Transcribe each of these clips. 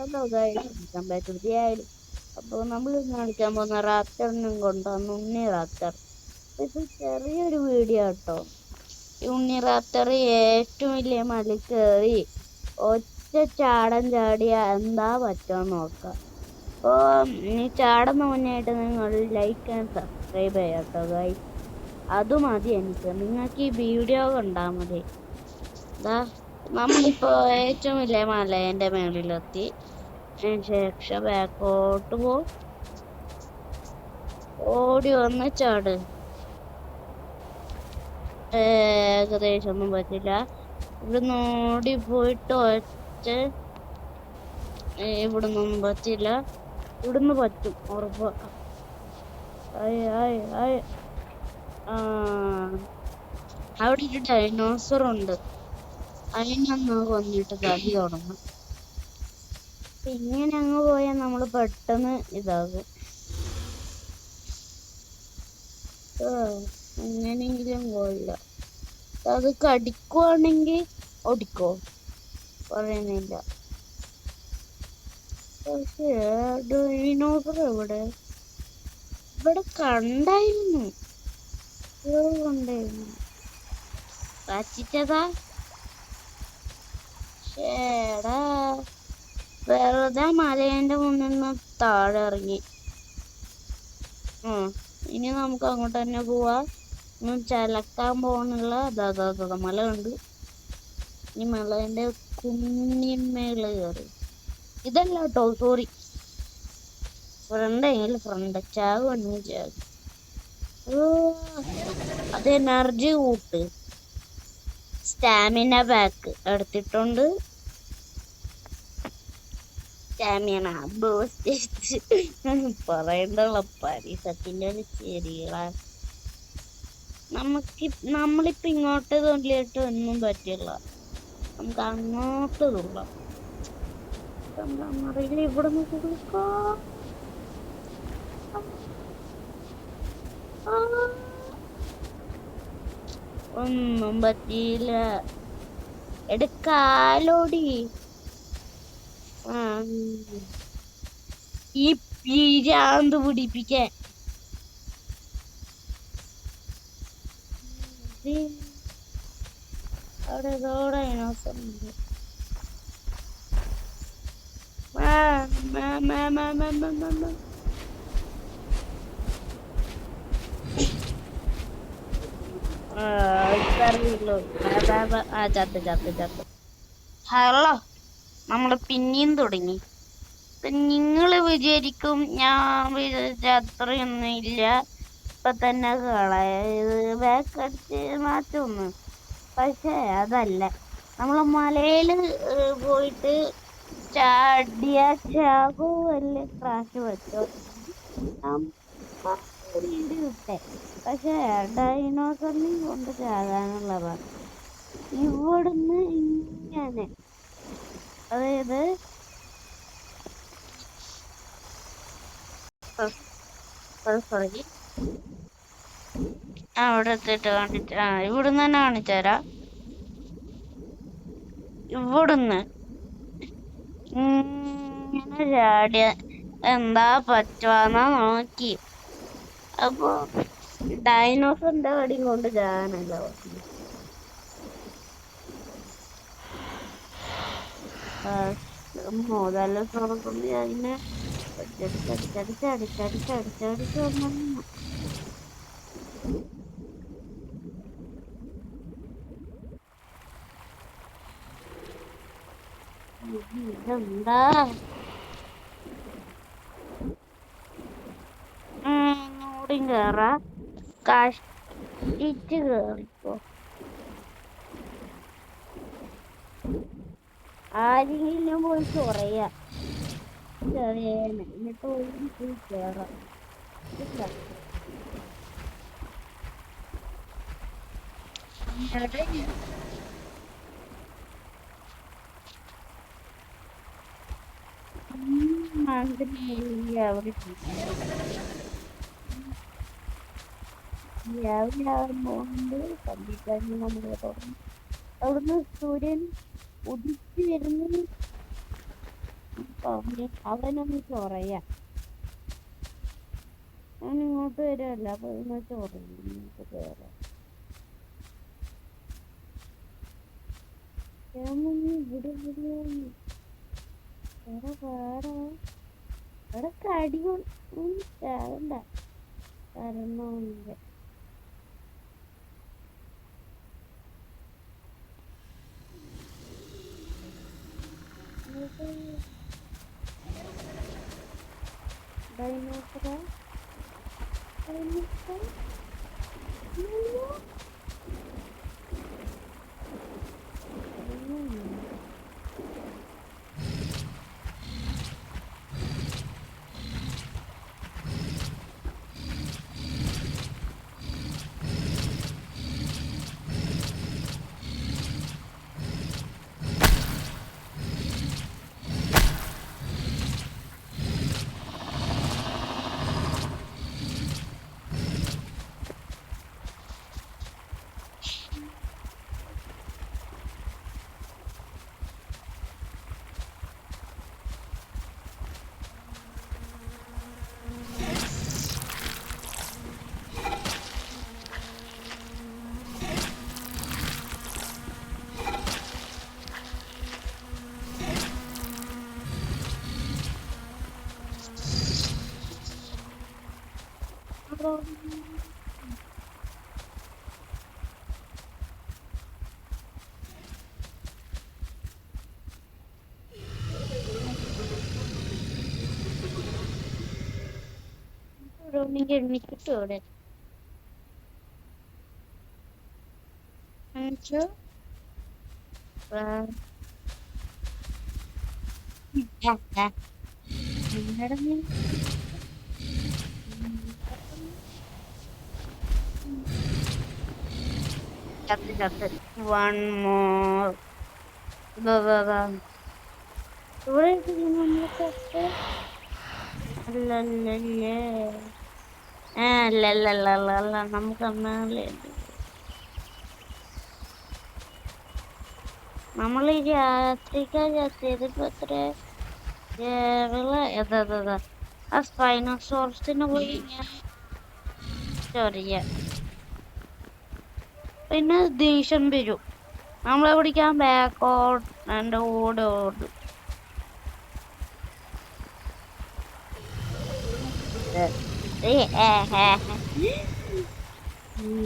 Hello guys, welcome back to the ID. അപ്പോൾ നമ്മൾ കാണിക്കാൻ പോകുന്ന റാപ്റ്ററിനും കൊണ്ടുവന്ന ഉണ്ണി റാപ്റ്റർ. ഇത് ചെറിയൊരു വീഡിയോ കേട്ടോ. ഈ ഉണ്ണി റാപ്റ്റർ ഏറ്റവും വലിയ മല കയറി ഒറ്റ ചാടം ചാടിയ എന്താ പറ്റുമെന്ന് നോക്കാം. അപ്പോൾ ഈ ചാടുന്ന മുന്നായിട്ട് നിങ്ങൾ ലൈക്ക് ആൻഡ് സബ്സ്ക്രൈബ് ചെയ്യാം കേട്ടോ ഗൈസ്. അത് മതി എനിക്ക്. നിങ്ങൾക്ക് ഈ വീഡിയോ കണ്ടാൽ മതി. നമ്മളിപ്പോ ഏറ്റവും വലിയ മലേന്റെ മേളിലെത്തി. ശേഷം ബാക്കോട്ട് ഓടി വന്ന് ചാട്. ഏകദേശം ഒന്നും പറ്റില്ല. ഇവിടുന്ന് ഓടി പോയിട്ട് ഇവിടുന്നൊന്നും പറ്റില്ല. ഇവിടുന്ന് പറ്റും ഉറപ്പ്. അവിടെ ഒരു ഡൈനോസർ ഉണ്ട്. അതിനൊന്ന് കൊന്നിട്ട് കളി തുടങ്ങും. ഇങ്ങനെ അങ്ങ് പോയാൽ നമ്മൾ പെട്ടെന്ന് ഇതാകും. എങ്ങനെയെങ്കിലും പോയില്ല. അത് കടിക്കുവാണെങ്കിൽ ഓടിക്കോ പറയുന്നില്ല. പക്ഷേ ഡൈനോസർ ഇവിടെ കണ്ടായിരുന്നു. കച്ചിച്ചതാ. ചേടാ വെറുതെ മലേന്റെ മുന്നിൽ നിന്ന് താഴെ ഇറങ്ങി. ഇനി നമുക്ക് അങ്ങോട്ട് തന്നെ പോവാ. ചലക്കാൻ പോകാനുള്ള മല ഉണ്ട്. ഈ മലേന്റെ കുഞ്ഞിന്മേള് കയറി. ഇതല്ല കേട്ടോ, സോറി. ഫ്രണ്ട് ചാകുവാണെങ്കിൽ ചാകും. അത് എനർജി കൂട്ട്. സ്റ്റാമിന ബാക്ക് എടുത്തിട്ടുണ്ട്. സ്റ്റാമിന ബൂസ്റ്റ് പറയണ്ടുള്ള പരിസത്തിന്റെ ശരികളാണ്. നമ്മളിപ്പോ ഇങ്ങോട്ട് തോണ്ടിയിട്ട് ഒന്നും പറ്റില്ല. നമുക്ക് അങ്ങോട്ട് തുള്ളാം. എന്താണെന്നറിയില്ല. ഇവിടെ നോക്കിക്കോ. ഒന്നും പറ്റിയില്ല. എടുക്കാലോടി. ഈ പിരാന്ത് പിടിപ്പിക്കാൻ അവിടെ ഡൈനോസറുണ്ട്. ഹലോ, നമ്മള് പിന്നെയും തുടങ്ങി. നിങ്ങള് വിചാരിക്കും ഞാൻ വിചാരിച്ച അത്രയൊന്നും ഇല്ല, ഇപ്പൊ തന്നെ ബാക്ക് അടിച്ച് മാറ്റൊന്ന്. പക്ഷേ അതല്ല, നമ്മള് മലയില് പോയിട്ട് ചാടിയ ചാകോ വല്ല ക്രാഷ് പറ്റോ വിട്ടെ. പക്ഷെ ഡൈനോസറിനെയും കൊണ്ട് ചാകാനുള്ളതാണ്. ഇവിടുന്ന് ഇങ്ങനെ, അതായത് അവിടെ എത്തിയിട്ട് ഇവിടുന്ന് തന്നെ കാണിച്ചുതരാ. ഇവിടുന്ന് ഇങ്ങനെ ചാടിയ എന്താ പറ്റുവാന്നാ നോക്കി. അപ്പൊ ഡൈനോസറിന്റെ കടിയും കൊണ്ട് ചാകാനല്ല പറഞ്ഞു. മോതല തുറക്കുമ്പോ അതിനെ അടിച്ചടിച്ച് വന്നു. ഇതെന്താ ഓടും കേറാ. കഷ്ടിച്ച് കേറിപ്പോ. ആരെങ്കിലും പോയി ചൊറയാ ചെറിയേനെ, എന്നിട്ട് പോയി കേറാം. രാവിലെ ആകുമ്പോണ്ട് സന്ധ്യക്കാരന് നമ്മളെ തുടങ്ങി. അവിടുന്ന് സൂര്യൻ ഉദിച്ചു വരുന്നത് അവനൊന്ന് ചൊറയാ. അവൻ ഇങ്ങോട്ട് വരുമല്ല, അപ്പൊ ഇന്ന് ചൊറയും ഇങ്ങോട്ട് കേറാം. ഇവിടെ വേറെ പാടാ. ഇവിടെ കടി ചാകണ്ട തരണോന്നില്ല. ഡൈനോസറ എണ്ണിക്കിട്ടോ ഇവിടെ വൺ മോർ ഇവിടെ നമ്മളൊക്കെ അല്ലല്ലേ. അല്ലല്ലല്ല നമുക്ക് നമ്മൾ ഈ രാത്രിക്കകത്തിയതിപ്പോ എത്ര ആ സ്പൈനോസോറസിന് പോയി ചെറിയ പിന്നെ ദേഷ്യം വരും. നമ്മളെ പിടിക്കാൻ ബാക്കോട്ട് എന്റെ ഓടും.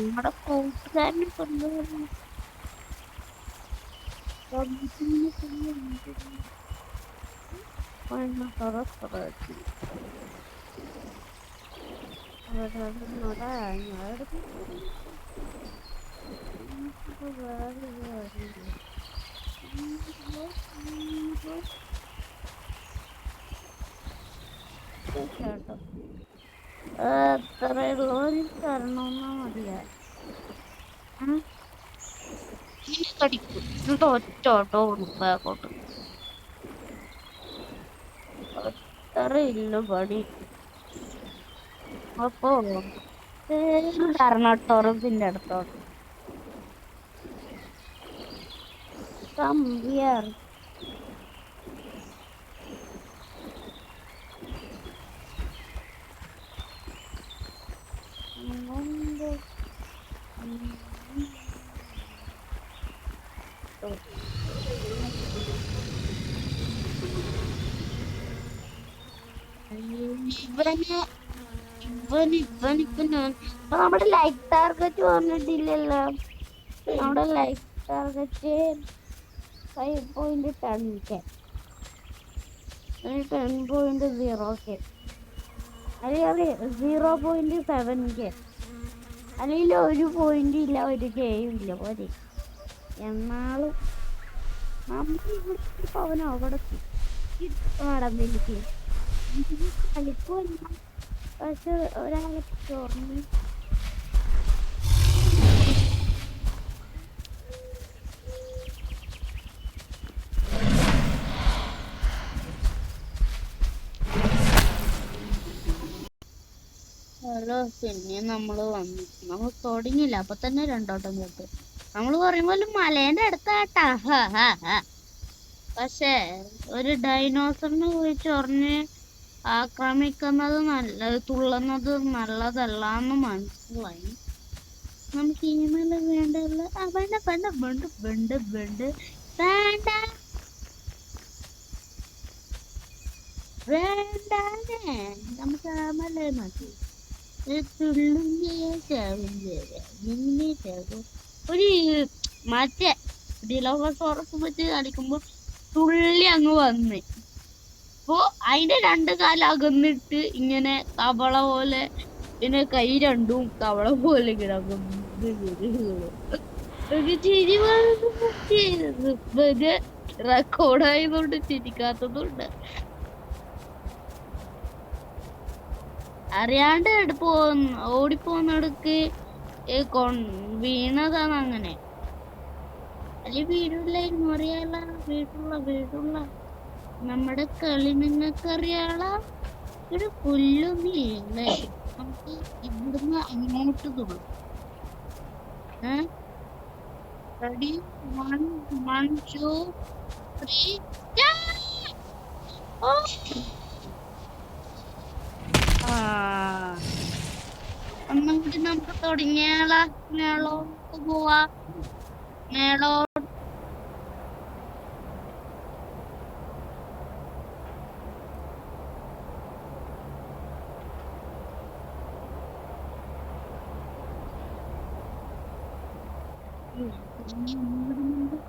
നമ്മുടെ കൂട്ടുകാരനെ കൊണ്ടുപോകുന്നു. കേട്ടോ അത്രയുള്ളൂ തരണമെന്നാ മതിയാ. കടിക്കും എന്നിട്ട് ഒറ്റോട്ടോ ബാക്കോട്ട് അത്രയില്ല പടി. അപ്പോ ടർണോട്ടോറസിന്റെ അടുത്തോട്ട് കമ്പിയർ നമ്മുടെ ലൈക്ക് ടാർഗറ്റ് പറഞ്ഞിട്ടില്ലല്ലോ. നമ്മുടെ ലൈക്ക് ടാർഗറ്റ് 5.10K 10.0K അല്ലെങ്കിൽ 0.7K അല്ലെങ്കിൽ 1 പോയിന്റ് ഇല്ല 1K ഇല്ല പോലെ. എന്നാലും നമ്മൾ അവൻ അവിടെ നടന്നിരിക്കും കളിക്കുമല്ല. പക്ഷെ ഒരാളെ ചോർന്ന് ഹലോ. പിന്നെ നമ്മള് വന്നു, നമ്മൾ തുടങ്ങിയില്ല അപ്പൊ തന്നെ രണ്ടോട്ടം കേട്ടു. നമ്മള് പറയുമ്പോൾ മലേന്റെ അടുത്താട്ടാ. പക്ഷേ ഒരു ഡൈനോസറിനെ പോയി ചൊറിഞ്ഞ് ആക്രമിക്കുന്നത് തുള്ളുന്നത് നല്ലതല്ലാന്ന് മനസ്സിലായി. നമുക്ക് ഇനിമേൽ വേണ്ടല്ല. വേണ്ട വേണ്ട വേണ്ട വേണ്ട വേണ്ട വേണ്ട വേണ്ടേ. നമുക്ക് ആമല്ലേ മതി. ഒരു മറ്റേ ഡിലോഫോറസ് വെച്ച് കളിക്കുമ്പോ തുള്ളി അങ്ങ് വന്ന്. അപ്പൊ അതിന്റെ രണ്ട് കാലം അകന്നിട്ട് ഇങ്ങനെ തവള പോലെ, പിന്നെ കൈ രണ്ടും തവള പോലെ കിടക്കും. റെക്കോർഡായതുകൊണ്ട് ചിരിക്കാത്തതുണ്ട്. അറിയാണ്ട് ഓടിപ്പോന്നിടക്ക് വീണതാണ് അങ്ങനെ. അല്ലെ വീടില്ലായിരുന്നു. അറിയാല വീടുള്ള നമ്മുടെ കളി നിങ്ങൾക്കറിയാള. ഇവിടെ പുല്ലൊന്നില്ലേ. നമുക്ക് ഇവിടുന്ന് അങ്ങോട്ട് തുള്ളും. റെഡി 1 1 2 3 ഒന്നുകൂടി നമുക്ക് തുടങ്ങിയാളാ. മേളോട്ട് പോവാ. മേളോ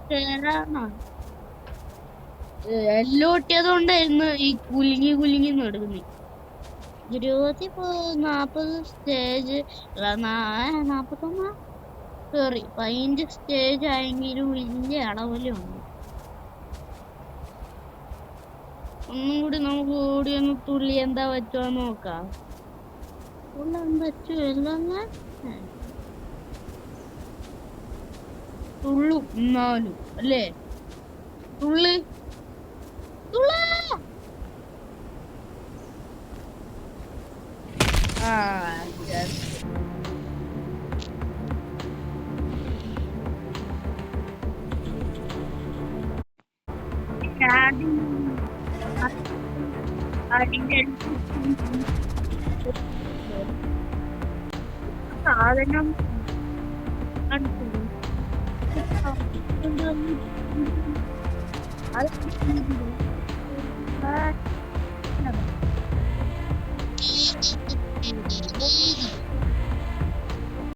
കേറാണോ? എല്ലാം ഒട്ടിയതുകൊണ്ടായിരുന്നു ഈ കുലുങ്ങി നടക്കുന്നേ. 40 സ്റ്റേജ് 41 സോറി 15 സ്റ്റേജ് ആയെങ്കിലും വലിയ അളവിലുണ്ട്. ഒന്നും കൂടി നമുക്ക് ഓടി ഒന്ന് തുള്ളി എന്താ പറ്റുമോ നോക്കാം. തുള്ളാൻ പറ്റുമല്ലോ. തുള്ളും എന്നാലും അല്ലേ. തുള്ളി സാധനം അത്